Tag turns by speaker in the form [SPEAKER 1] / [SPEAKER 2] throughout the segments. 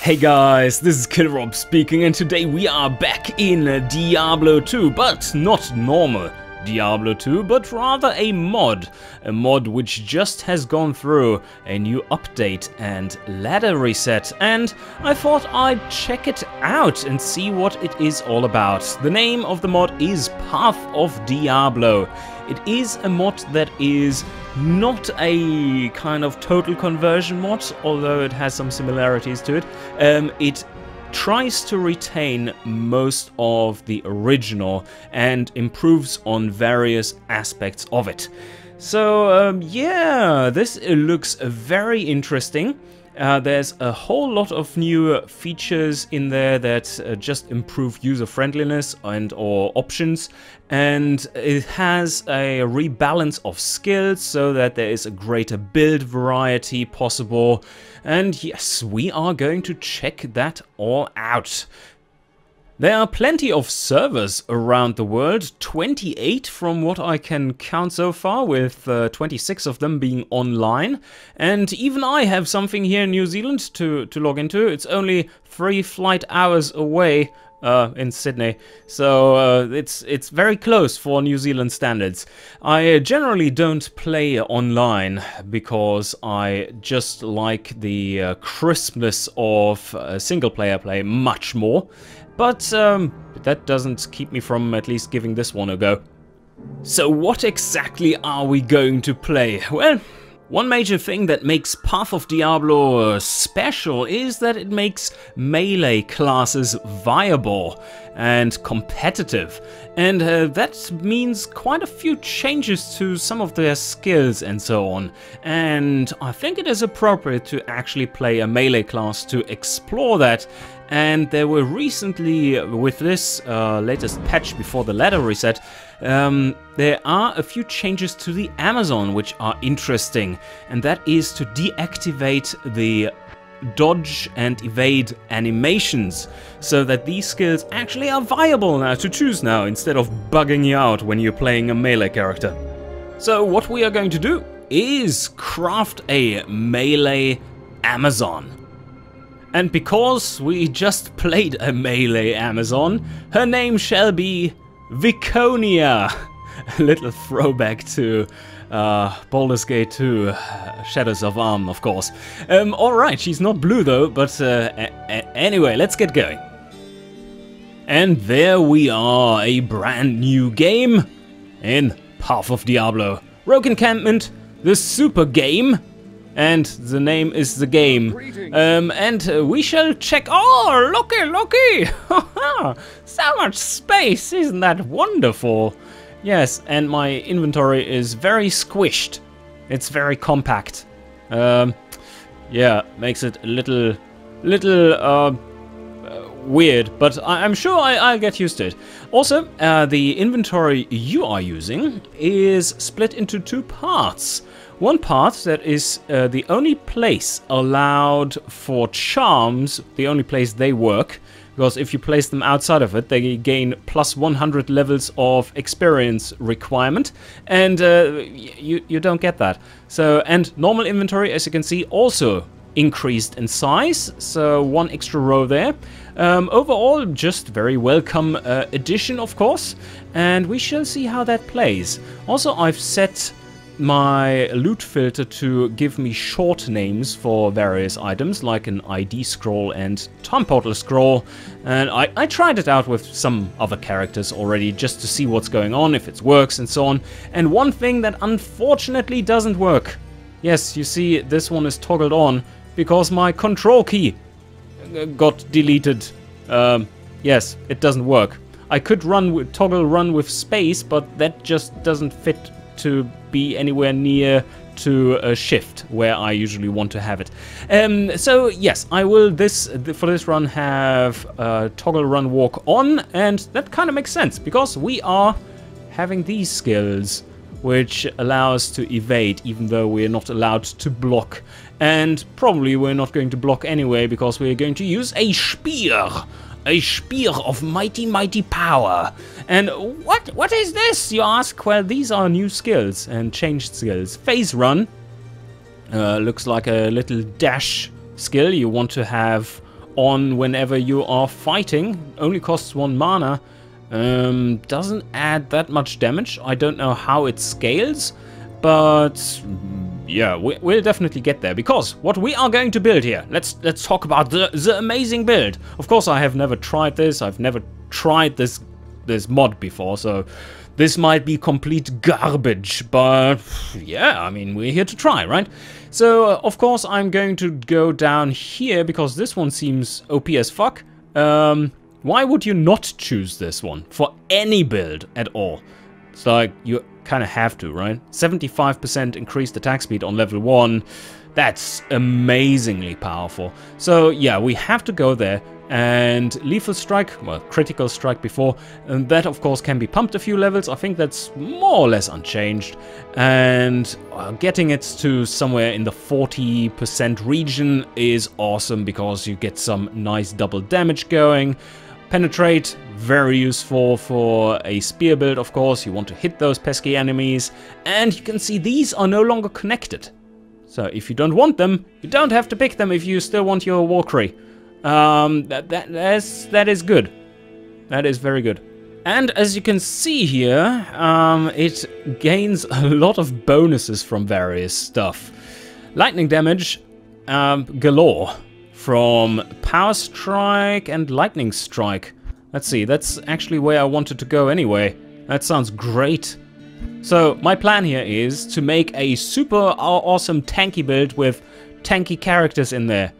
[SPEAKER 1] Hey guys, this is KillerRob speaking, and today we are back in Diablo 2, but not normal Diablo 2, but rather a mod which just has gone through a new update and ladder reset, and I thought I'd check it out and see what it is all about. The name of the mod is Path of Diablo. It is a mod that is not a kind of total conversion mod, although it has some similarities to it. It tries to retain most of the original and improves on various aspects of it. So yeah, this looks very interesting. There's a whole lot of new features in there that just improve user friendliness and or options, and it has a rebalance of skills so that there is a greater build variety possible. And yes, we are going to check that all out. There are plenty of servers around the world, 28 from what I can count so far, with 26 of them being online. And even I have something here in New Zealand to log into. It's only 3 flight hours away in Sydney, so it's very close for New Zealand standards. I generally don't play online because I just like the crispness of single-player play much more. But that doesn't keep me from at least giving this one a go. So what exactly are we going to play? Well, one major thing that makes Path of Diablo special is that it makes melee classes viable and competitive. And that means quite a few changes to some of their skills and so on. And I think it is appropriate to actually play a melee class to explore that. And there were recently, with this latest patch before the ladder reset, there are a few changes to the Amazon which are interesting, and that is to deactivate the dodge and evade animations, so that these skills actually are viable now to choose now, instead of bugging you out when you're playing a melee character. So what we are going to do is craft a melee Amazon. And because we just played a melee Amazon, her name shall be Viconia. A little throwback to Baldur's Gate 2, Shadows of Arm, of course. Alright, she's not blue though, but anyway, let's get going. And there we are, a brand new game in Path of Diablo. Rogue Encampment, the super game. And the name is the game. And we shall check. Oh, looky! So much space, isn't that wonderful? Yes, and my inventory is very squished. It's very compact. Yeah, makes it a little weird, but I'm sure I'll get used to it. Also, the inventory you are using is split into 2 parts. One part that is the only place allowed for charms, the only place they work, because if you place them outside of it, they gain plus 100 levels of experience requirement, and you don't get that. So, and normal inventory, as you can see, also increased in size, so 1 extra row there. Overall, just very welcome addition, of course, and we shall see how that plays. Also, I've set my loot filter to give me short names for various items, like an ID scroll and time portal scroll, and I tried it out with some other characters already just to see what's going on, if it works and so on. And one thing that unfortunately doesn't work, yes, you see this one is toggled on because my control key got deleted. Yes, it doesn't work. I could toggle run with space, but that just doesn't fit to be anywhere near to a shift where I usually want to have it. So yes, I will for this run have toggle run walk on, and that kind of makes sense because we are having these skills which allow us to evade even though we're not allowed to block, and probably we're not going to block anyway because we're going to use a spear. A spear of mighty power. And what is this, you ask? Well, these are new skills and changed skills. Phase run looks like a little dash skill. You want to have on whenever you are fighting. Only costs 1 mana. Doesn't add that much damage. I don't know how it scales, but yeah, we'll definitely get there, because what we are going to build here, let's talk about the amazing build. Of course, I have never tried this. I've never tried this mod before, so this might be complete garbage, but yeah, I mean, we're here to try, right? So, of course, I'm going to go down here, because this one seems OP as fuck. Why would you not choose this one for any build at all? It's like, you kind of have to, right? 75% increased attack speed on level 1. That's amazingly powerful. So, yeah, we have to go there. And Lethal Strike, well, Critical Strike before, and that of course can be pumped a few levels. I think that's more or less unchanged. And getting it to somewhere in the 40% region is awesome, because you get some nice double damage going. Penetrate, very useful for a spear build, of course. You want to hit those pesky enemies. And you can see these are no longer connected. So if you don't want them, you don't have to pick them if you still want your Valkyrie. That is good. That is very good. And as you can see here, it gains a lot of bonuses from various stuff. Lightning damage, galore, from Power Strike and Lightning Strike. Let's see, that's actually where I wanted to go anyway. That sounds great. So my plan here is to make a super awesome tanky build with tanky characters in there.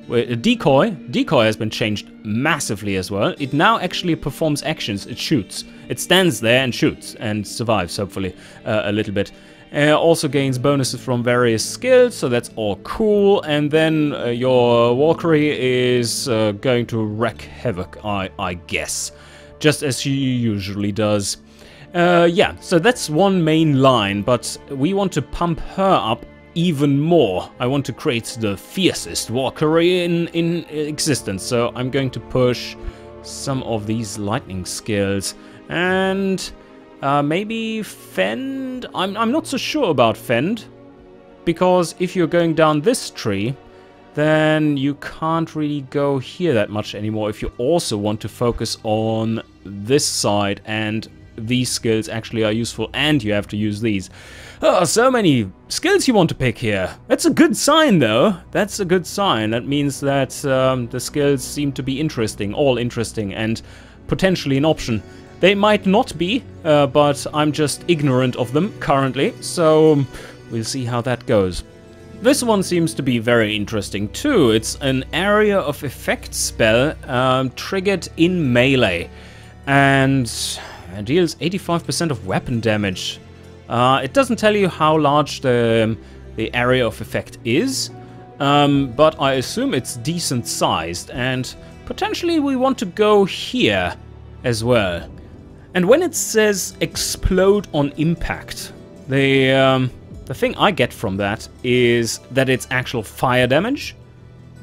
[SPEAKER 1] Decoy has been changed massively as well. It now actually performs actions. It shoots. It stands there and shoots and survives, hopefully, a little bit. Also gains bonuses from various skills, so that's all cool. And then your Valkyrie is going to wreak havoc, I guess, just as she usually does. Yeah, so that's one main line, but we want to pump her up even more. I want to create the fiercest Valkyrie in existence, so I'm going to push some of these lightning skills. And maybe Fend? I'm not so sure about Fend, because if you're going down this tree, then you can't really go here that much anymore if you also want to focus on this side, and these skills actually are useful, and you have to use these. Oh, so many skills you want to pick here. That's a good sign, though. That's a good sign. That means that the skills seem to be interesting, all interesting, and potentially an option. They might not be, but I'm just ignorant of them currently, so we'll see how that goes. This one seems to be very interesting too. It's an area of effect spell triggered in melee, and deals 85% of weapon damage. It doesn't tell you how large the area of effect is, but I assume it's decent sized, and potentially we want to go here as well. And when it says explode on impact, the thing I get from that is that it's actual fire damage.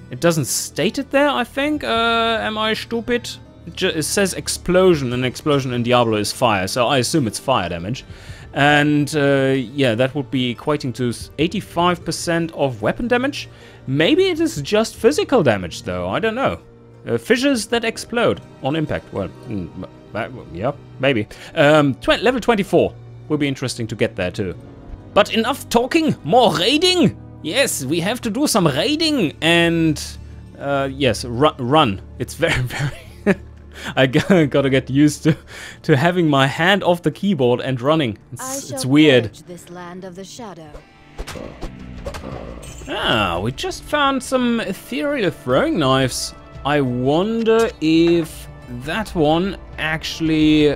[SPEAKER 1] It doesn't state it there, I think. Am I stupid? It says explosion, and explosion in Diablo is fire, so I assume it's fire damage. And yeah, that would be equating to 85% of weapon damage. Maybe it is just physical damage, though. I don't know. Fissures that explode on impact. Well, yeah, maybe. Level 24 will be interesting to get there, too. But enough talking, more raiding! Yes, we have to do some raiding, and yes, run. It's very, very... I gotta get used to having my hand off the keyboard and running. It's weird.
[SPEAKER 2] This land of the shadow.
[SPEAKER 1] Ah, we just found some ethereal throwing knives. I wonder if that one actually...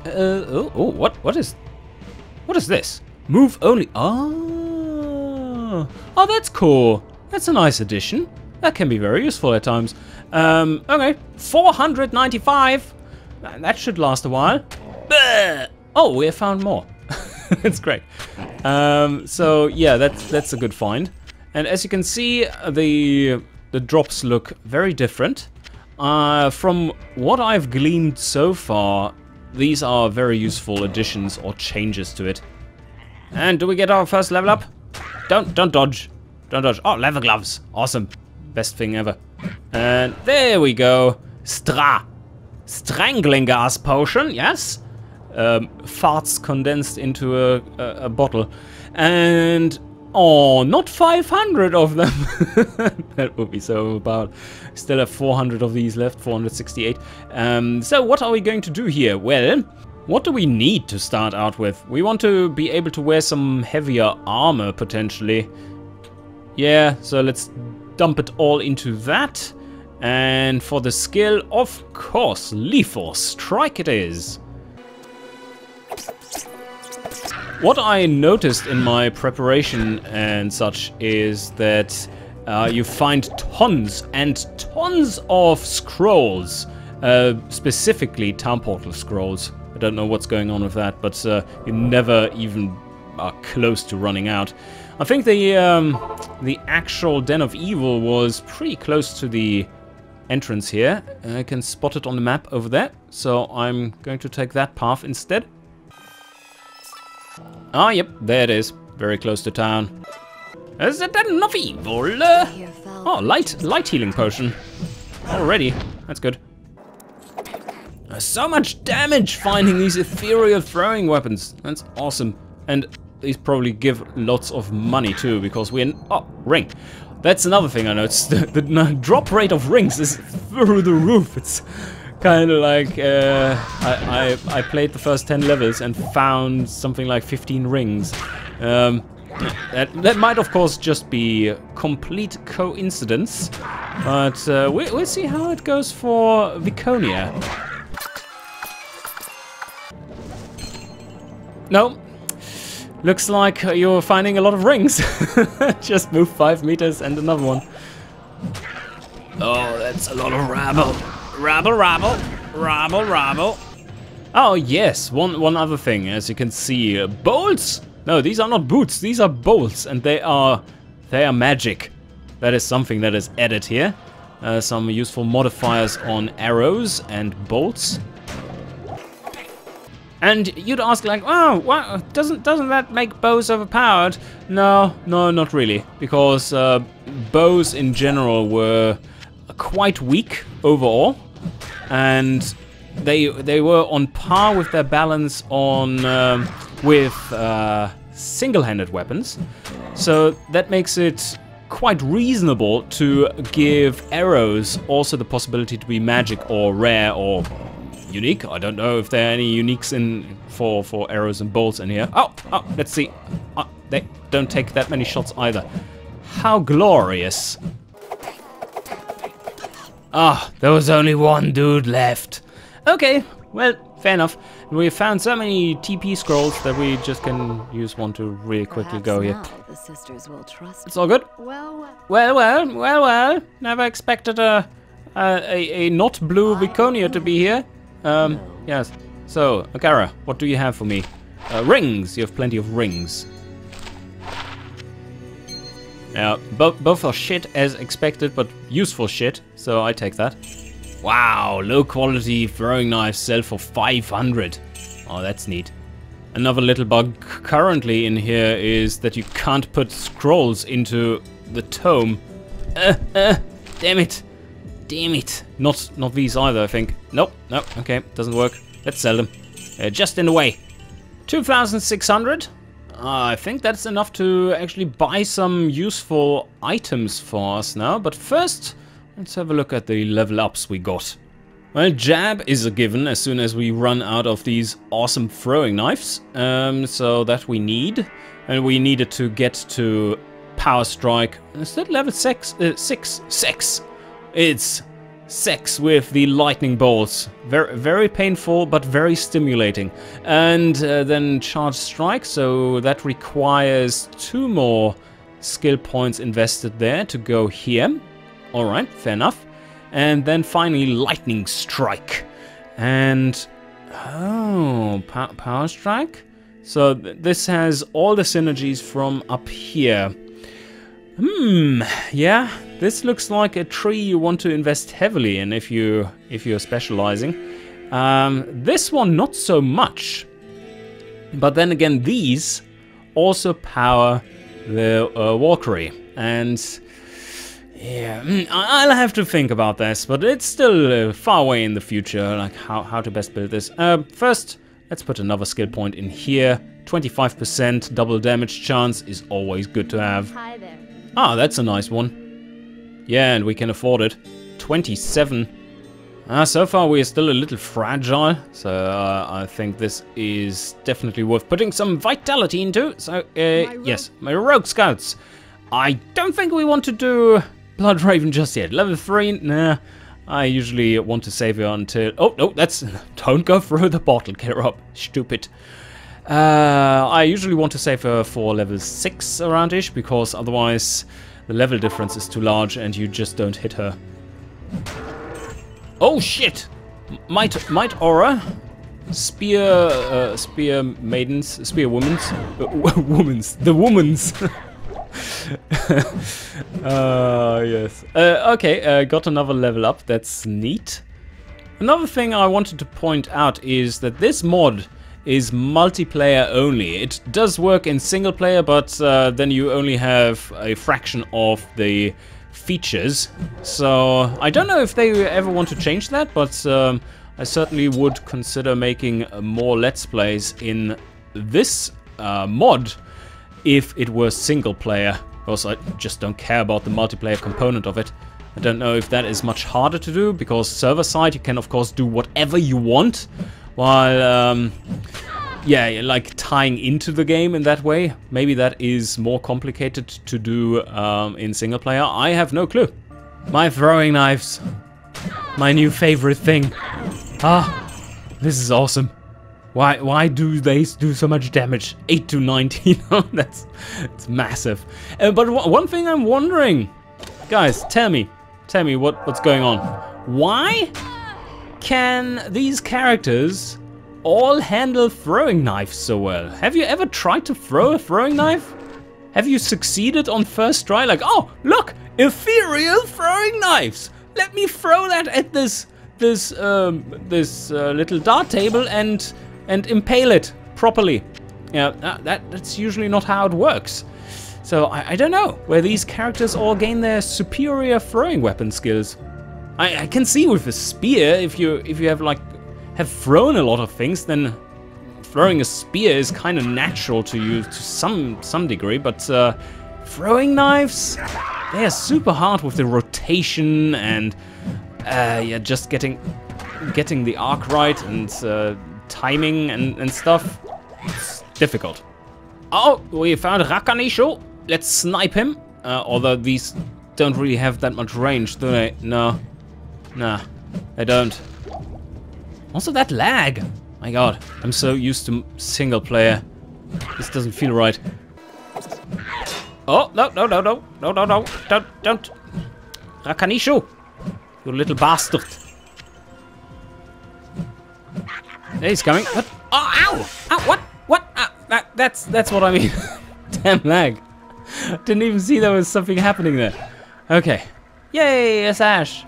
[SPEAKER 1] what is this? Move only... Oh, that's cool. That's a nice addition. That can be very useful at times. Okay, 495. That should last a while. Oh, we have found more. That's great. So yeah, that's a good find. And as you can see, the drops look very different. From what I've gleaned so far, these are very useful additions or changes to it. And do we get our first level up? Don't dodge. Don't dodge. Oh, leather gloves. Awesome. Best thing ever. And there we go. Strangling gas potion, yes. Farts condensed into a bottle. And, oh, not 500 of them. That would be so overpowered. Still have 400 of these left, 468. So what are we going to do here? Well, what do we need to start out with? We want to be able to wear some heavier armor, potentially. Yeah, so let's dump it all into that. And for the skill, of course, Lethal Strike it is. What I noticed in my preparation and such is that you find tons and tons of scrolls, specifically Town Portal scrolls. I don't know what's going on with that, but you never even are close to running out. I think the actual Den of Evil was pretty close to the entrance here. I can spot it on the map over there, so I'm going to take that path instead. Ah, yep, there it is. Very close to town. Is it Den of Evil? Oh, light healing potion. Already, that's good. So much damage finding these ethereal throwing weapons. That's awesome. And these probably give lots of money too, because we're... Oh, ring. That's another thing I noticed. The drop rate of rings is through the roof. It's kind of like... I played the first 10 levels and found something like 15 rings. That might, of course, just be complete coincidence. But we'll see how it goes for Viconia. No. Looks like you're finding a lot of rings. Just move 5 meters and another one. Oh, that's a lot of rabble. Rabble. Oh, yes. One other thing, as you can see. Bolts? No, these are not boots. These are bolts, and they are magic. That is something that is added here. Some useful modifiers on arrows and bolts. And you'd ask like, oh, what, doesn't that make bows overpowered? No, not really, because bows in general were quite weak overall, and they were on par with their balance on with single-handed weapons. So that makes it quite reasonable to give arrows also the possibility to be magic or rare or unique. I don't know if there are any uniques in for arrows and bolts in here. Oh, let's see. They don't take that many shots either. How glorious. Ah, there was only one dude left. Okay, well, fair enough. We found so many TP scrolls that we just can use one to really quickly go here.
[SPEAKER 2] The sisters will trust
[SPEAKER 1] it's all good. Well. Never expected a not blue Viconia to be here. Yes. So, Agara, what do you have for me? Rings. You have plenty of rings. Yeah, both are shit as expected, but useful shit. So I take that. Wow, low quality throwing knives sell for 500. Oh, that's neat. Another little bug currently in here is that you can't put scrolls into the tome. Damn it. Not these either, I think. Nope, okay, doesn't work. Let's sell them. Just in the way. 2,600. I think that's enough to actually buy some useful items for us now. But first, let's have a look at the level ups we got. Well, jab is a given as soon as we run out of these awesome throwing knives. So that we need. And we needed to get to power strike. Is that level 6? 6. It's sex with the lightning bolts. Very painful, but very stimulating. And then charge strike, so that requires 2 more skill points invested there to go here. Alright, fair enough. And then finally lightning strike. And oh, power strike? So this has all the synergies from up here. Yeah, this looks like a tree you want to invest heavily in if you're specializing. This one not so much. But then again, these also power the Valkyrie. And Yeah, I'll have to think about this, but it's still far away in the future, like how to best build this. First, let's put another skill point in here. 25% double damage chance is always good to have.
[SPEAKER 2] Hi there.
[SPEAKER 1] Ah, that's a nice one. Yeah, and we can afford it. 27. So far we're still a little fragile, so I think this is definitely worth putting some vitality into. So, yes, my Rogue Scouts. I don't think we want to do Blood Raven just yet. Level 3, nah. I usually want to save it until... Oh, no, that's... Don't go through the bottle, get her up. Stupid. I usually want to save her for level 6 around-ish, because otherwise the level difference is too large and you just don't hit her. Oh, shit! Might Aura. Spear maidens. Spear womans. The womans. Yes. Okay, got another level up. That's neat. Another thing I wanted to point out is that this mod is multiplayer only. It does work in single player, but then you only have a fraction of the features. So I don't know if they ever want to change that, but I certainly would consider making more Let's Plays in this mod if it were single player. Because I just don't care about the multiplayer component of it. I don't know if that is much harder to do, because server side you can of course do whatever you want, while yeah, like tying into the game in that way. Maybe that is more complicated to do in single player. I have no clue. My throwing knives, my new favorite thing. Ah, this is awesome. Why do they do so much damage? 8 to 19. It's massive. But one thing I'm wondering, guys, tell me what's going on. Why can these characters all handle throwing knives so well? Have you ever tried to throw a throwing knife? Have you succeeded on first try? Like, oh, look, ethereal throwing knives. Let me throw that at this little dart table and impale it properly. Yeah, that's usually not how it works. So I don't know where these characters all gain their superior throwing weapon skills. I can see with a spear, if you have thrown a lot of things, then throwing a spear is kind of natural to you to some degree. But throwing knives, they are super hard with the rotation and yeah, just getting the arc right and timing and stuff. It's difficult. Oh, we found Rakanisho. Let's snipe him. Although these don't really have that much range, do they? No. Nah, they don't. Also that lag. My god, I'm so used to single player. This doesn't feel right. Oh, no. Don't. Rakanisho. You little bastard. There he's coming. What? Oh, ow! What? That's what I mean. Damn lag. Didn't even see there was something happening there. Okay. Yay, a sash.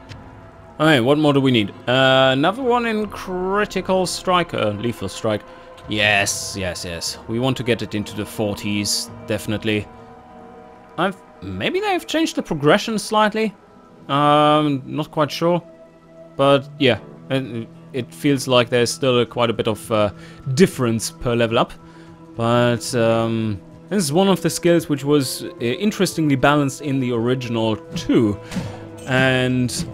[SPEAKER 1] Alright, what more do we need? Another one in critical strike, lethal strike. Yes. We want to get it into the 40s, definitely. Maybe they've changed the progression slightly. Not quite sure. But yeah, it feels like there's still quite a bit of difference per level up. But this is one of the skills which was interestingly balanced in the original too, and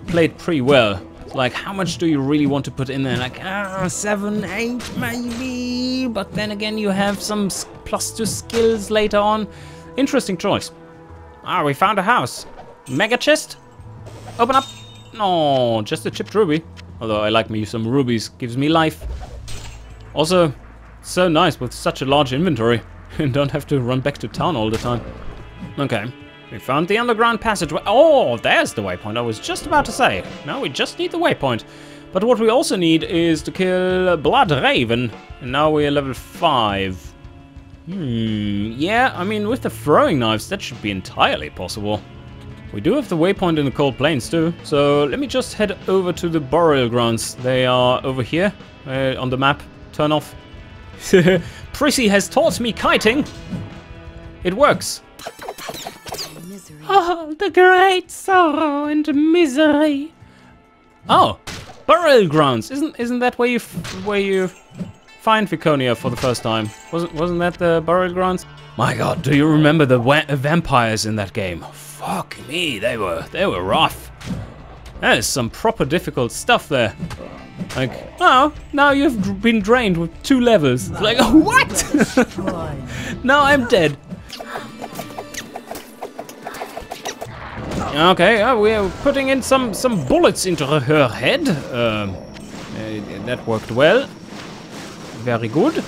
[SPEAKER 1] played pretty well. Like, how much do you really want to put in there? Like, 7, 8 maybe, but then again you have some +2 skills later on. Interesting choice. We found a house. Mega chest? Open up. No, just a chipped ruby. Although I like me some rubies, gives me life. Also, so nice with such a large inventory. And don't have to run back to town all the time. Okay, we found the underground passageway. Oh, there's the waypoint. I was just about to say. Now we just need the waypoint. But what we also need is to kill Blood Raven. And now we're level 5. Yeah, I mean, with the throwing knives, that should be entirely possible. We do have the waypoint in the Cold Plains too, so let me just head over to the burial grounds. They are over here on the map. Turn off. Prissy has taught me kiting. It works. Oh, the great sorrow and misery. Oh, burial grounds. Isn't that where you find Viconia for the first time? Wasn't that the burial grounds? My God, do you remember the vampires in that game? Fuck me, they were rough. That is some proper difficult stuff there. Like, oh, now you've been drained with 2 levels. It's like, oh, what? Now I'm dead. Okay, we're putting in some bullets into her head. That worked well. Very good.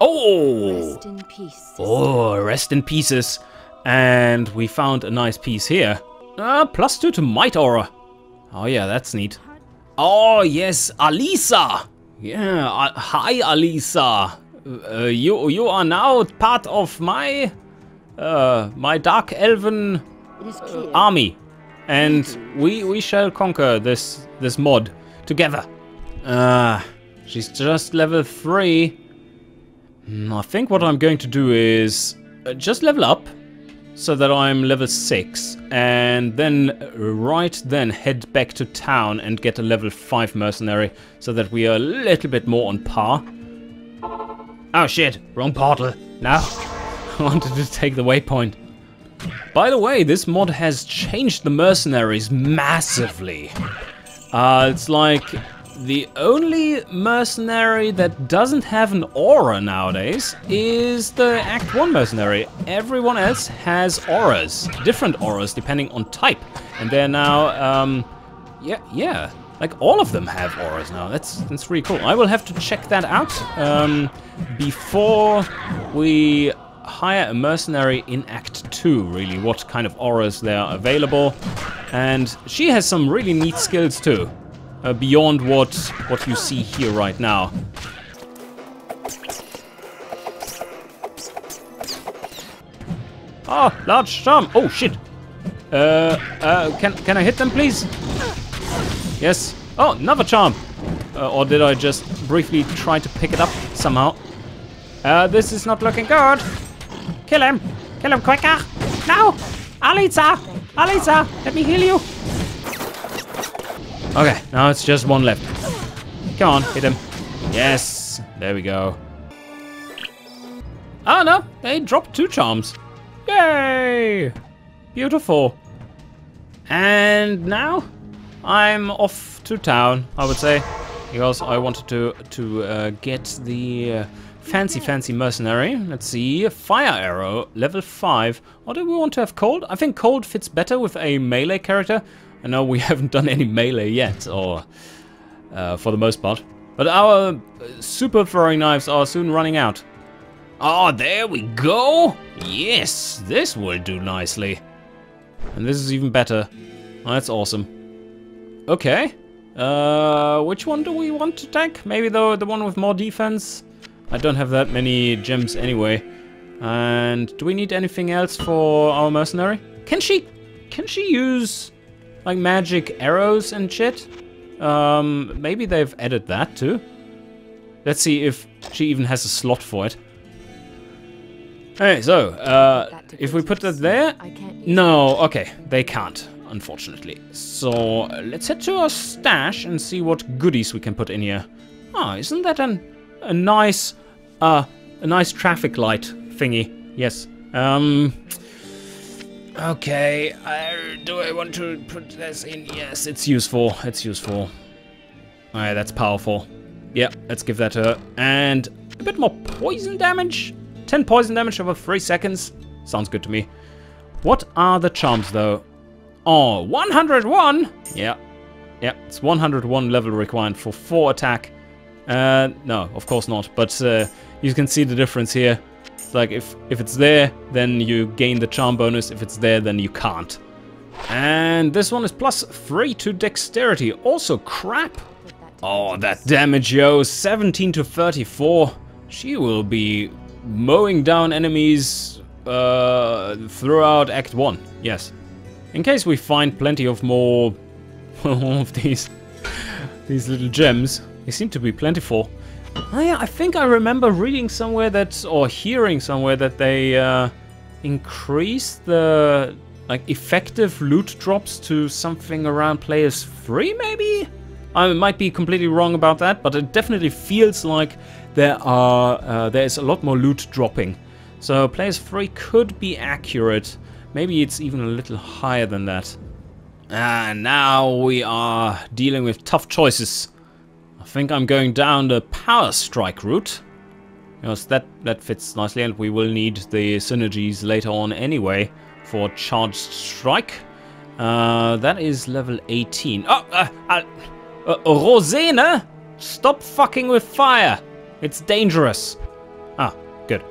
[SPEAKER 1] Oh!
[SPEAKER 2] Rest in peace.
[SPEAKER 1] Oh, rest in pieces. And we found a nice piece here. +2 to might aura. Oh yeah, that's neat. Oh yes, Alisa. Yeah, hi Alisa. You are now part of my my dark elven army, and we shall conquer this mod together. She's just level 3. I think what I'm going to do is just level up so that I'm level 6, and then head back to town and get a level 5 mercenary so that we are a little bit more on par. Oh shit, wrong portal. No, I wanted to take the waypoint. By the way, this mod has changed the mercenaries massively. It's like the only mercenary that doesn't have an aura nowadays is the Act 1 mercenary. Everyone else has auras, different auras depending on type. And they're now, yeah, like all of them have auras now. That's really cool. I will have to check that out before we hire a mercenary in Act 2, really, what kind of auras there are available. And she has some really neat skills too. Beyond what you see here right now. Oh, large charm. Oh shit. Can I hit them, please? Yes. Oh, another charm. Or did I just briefly try to pick it up somehow? This is not looking good. Kill him. Kill him quicker. No. Alisa. Alisa, let me heal you. Okay, now it's just 1 left. Come on, hit him. Yes, there we go. Oh no, they dropped 2 charms. Yay! Beautiful. And now I'm off to town, I would say, because I wanted to get the fancy mercenary. Let's see, fire arrow, level 5. Or do we want to have cold? I think cold fits better with a melee character. I know we haven't done any melee yet, or for the most part. But our super throwing knives are soon running out. Oh, there we go! Yes, this will do nicely. And this is even better. Oh, that's awesome. Okay. Which one do we want to take? Maybe the one with more defense? I don't have that many gems anyway. And do we need anything else for our mercenary? Can she use like magic arrows and shit? Maybe they've added that too. Let's see if she even has a slot for it. Hey, so, if we put that there... No, okay, they can't, unfortunately. So, let's head to our stash and see what goodies we can put in here. Ah, isn't that a nice traffic light thingy? Yes. Okay, do I want to put this in? Yes, it's useful. It's useful. Alright, that's powerful. Yeah, let's give that to her. And a bit more poison damage. 10 poison damage over 3 seconds. Sounds good to me. What are the charms, though? Oh, 101! Yeah. Yeah, it's 101 level required for 4 attack. No, of course not. But you can see the difference here. Like, if it's there, then you gain the charm bonus. If it's there, then you can't. And this one is +3 to dexterity. Also crap. Oh, that damage, yo. 17 to 34. She will be mowing down enemies throughout Act 1. Yes. In case we find plenty of more of these little gems. They seem to be plentiful. Oh yeah, I think I remember reading somewhere that, or hearing somewhere that they increased the like effective loot drops to something around players 3, maybe? I might be completely wrong about that, but it definitely feels like there is a lot more loot dropping. So players 3 could be accurate. Maybe it's even a little higher than that. And now we are dealing with tough choices. I think I'm going down the power strike route. Because that fits nicely, and we will need the synergies later on anyway for charged strike. That is level 18. Oh, Rosena! Stop fucking with fire! It's dangerous. Ah, good.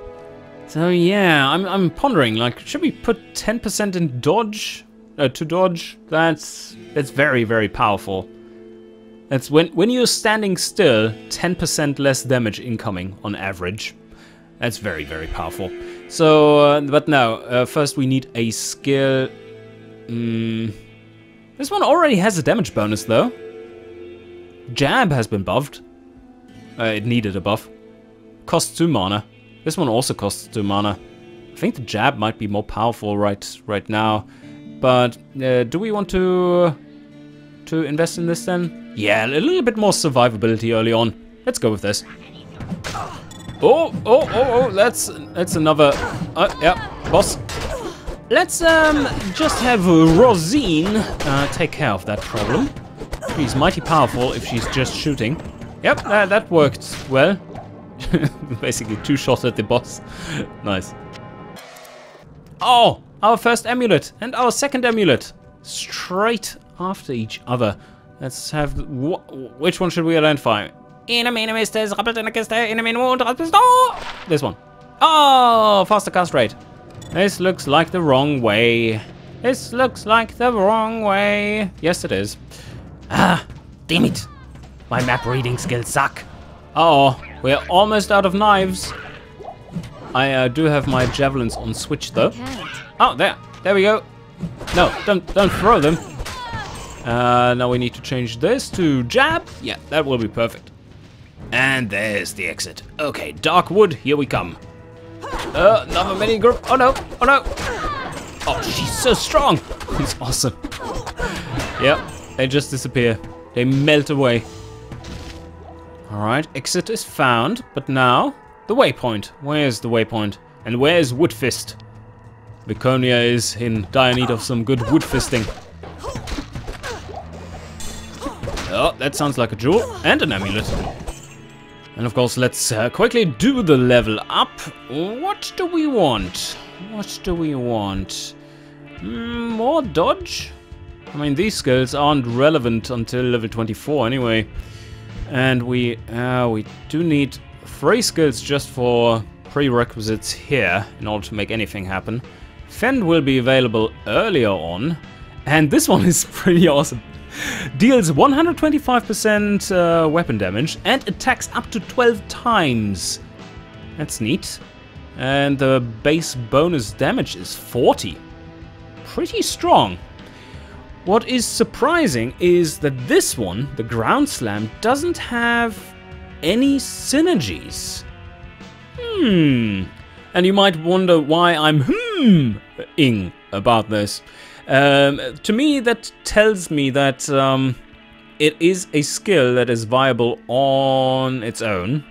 [SPEAKER 1] So yeah, I'm pondering, like, should we put 10% in dodge? To dodge? That's very, very powerful. That's when you're standing still, 10% less damage incoming on average. That's very, very powerful. So, but no, first we need a skill. This one already has a damage bonus though. Jab has been buffed. It needed a buff. Costs 2 mana. This one also costs 2 mana. I think the jab might be more powerful right now. But do we want to invest in this then? Yeah, a little bit more survivability early on. Let's go with this. Oh, that's another... yeah, boss. Let's just have Rosine take care of that problem. She's mighty powerful if she's just shooting. Yep, that worked well. Basically 2 shots at the boss. Nice. Oh, our first amulet and our second amulet. Straight after each other. Let's have... which one should we identify? This one. Oh, faster cast rate. This looks like the wrong way. This looks like the wrong way. Yes, it is. Ah, damn it. My map reading skills suck. Uh-oh, we're almost out of knives. I do have my javelins on switch though. Oh, there we go. No, don't throw them. Now we need to change this to jab. Yeah, that will be perfect. And there's the exit. Okay, dark wood, here we come. Another mini group. Oh no, oh no. Oh, she's so strong. It's awesome. Yep, they just disappear. They melt away. Alright, exit is found, but now the waypoint. Where's the waypoint? And where's Woodfist? Viconia is in dire need of some good wood fisting. Oh, that sounds like a jewel and an amulet. And of course, let's quickly do the level up. What do we want? What do we want? More dodge? I mean, these skills aren't relevant until level 24 anyway. And we do need 3 skills just for prerequisites here in order to make anything happen. Fend will be available earlier on. And this one is pretty awesome. Deals 125% weapon damage and attacks up to 12 times. That's neat. And the base bonus damage is 40. Pretty strong. What is surprising is that this one, the Ground Slam, doesn't have any synergies. And you might wonder why I'm ing about this. To me, that tells me that it is a skill that is viable on its own.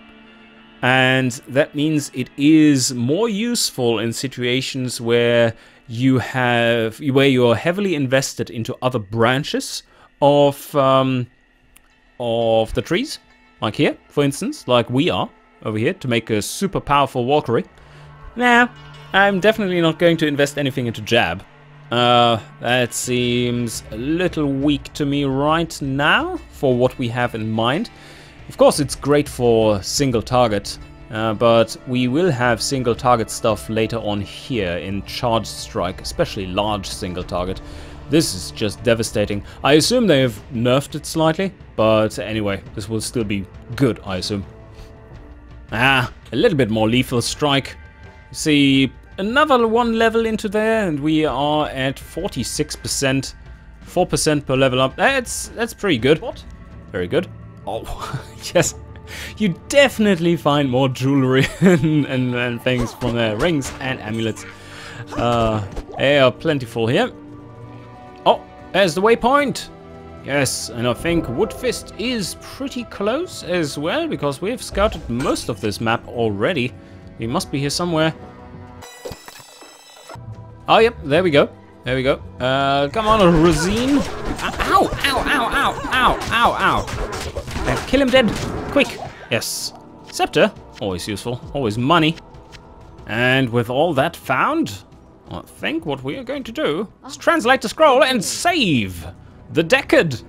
[SPEAKER 1] And that means it is more useful in situations where you're heavily invested into other branches of the trees. Like here, for instance, like we are over here to make a super powerful Valkyrie. Nah, I'm definitely not going to invest anything into jab. That seems a little weak to me right now for what we have in mind. Of course, it's great for single target, but we will have single target stuff later on here in charged strike, especially large single target. This is just devastating. I assume they have nerfed it slightly, but anyway, this will still be good, I assume. A little bit more lethal strike. See, another 1 level into there, and we are at 46%. 4% per level up. That's pretty good. What? Very good. Oh, yes. You definitely find more jewelry and things from there. Rings and amulets. They are plentiful here. Oh, there's the waypoint. Yes, and I think Woodfist is pretty close as well, because we've scouted most of this map already. He must be here somewhere. Oh, yep, there we go. There we go. Come on, Rosine. Ow, ow, ow, ow, ow, ow, ow. Kill him dead, quick. Yes. Scepter, always useful, always money. And with all that found, I think what we are going to do is translate the scroll and save the Decade.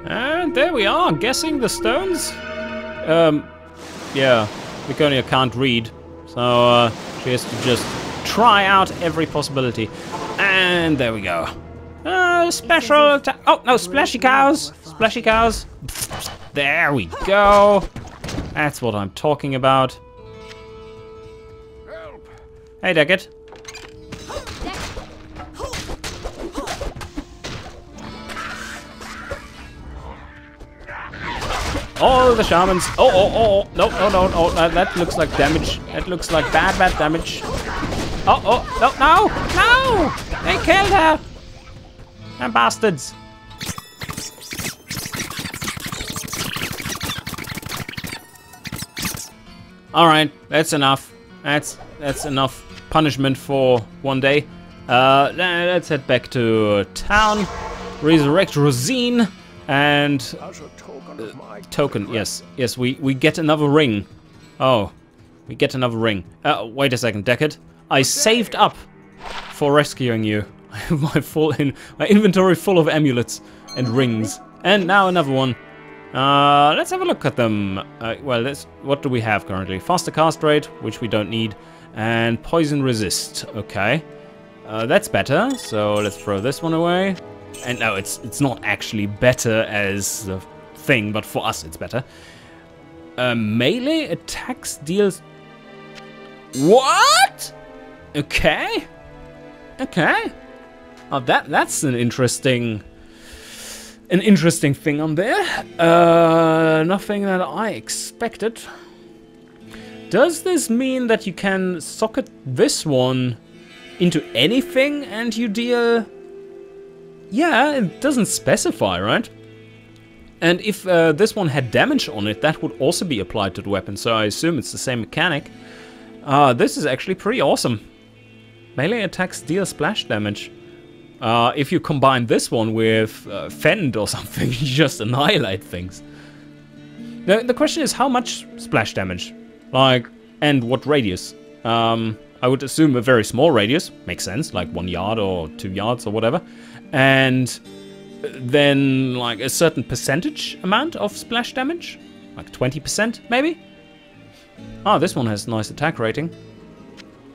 [SPEAKER 1] And there we are, guessing the stones. Yeah, Laconia can't read, so she has to just try out every possibility. And there we go. Special attack. Oh, no, splashy cows. Splashy cows. There we go. That's what I'm talking about. Hey, Decade. Oh, the shamans. Oh, oh, oh. No, no, no, no. That looks like damage. That looks like bad, bad damage. Oh, oh, no, no, no! They killed her! Them bastards. Alright, that's enough. That's enough punishment for one day. Let's head back to town. Resurrect Rosine. And token, yes, yes, we get another ring. Oh, we get another ring. Wait a second, Decade. I saved up for rescuing you. I have my inventory full of amulets and rings, and now another one. Let's have a look at them. Well, what do we have currently? Faster cast rate, which we don't need, and poison resist. Okay, that's better. So let's throw this one away. And no, it's not actually better as a thing, but for us it's better. Melee attacks deals. What? Okay. Okay. Oh, that's an interesting thing on there. Nothing that I expected. Does this mean that you can socket this one into anything and you deal? Yeah, it doesn't specify, right? And if this one had damage on it, that would also be applied to the weapon, so I assume it's the same mechanic. This is actually pretty awesome. Melee attacks deal splash damage. If you combine this one with Fend or something, you just annihilate things. The question is how much splash damage? Like, and what radius? I would assume a very small radius, makes sense, like 1 yard or 2 yards or whatever. And then like a certain percentage amount of splash damage, like 20% maybe. Ah, this one has nice attack rating.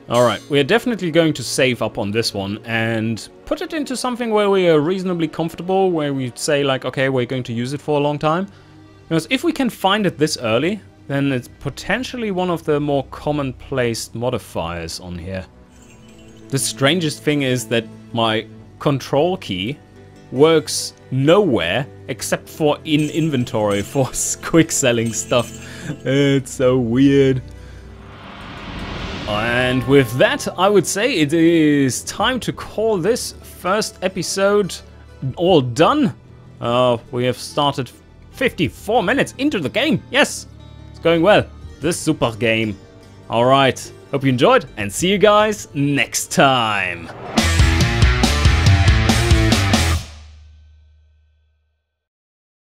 [SPEAKER 1] Alright, we're definitely going to save up on this one and put it into something where we are reasonably comfortable, where we say like, okay, we're going to use it for a long time. Because if we can find it this early, then it's potentially one of the more common-placed modifiers on here. The strangest thing is that my control key works nowhere except for in inventory for quick selling stuff. It's so weird. And with that, I would say it is time to call this first episode all done. We have started 54 minutes into the game. Yes, it's going well. This super game. Alright, hope you enjoyed and see you guys next time.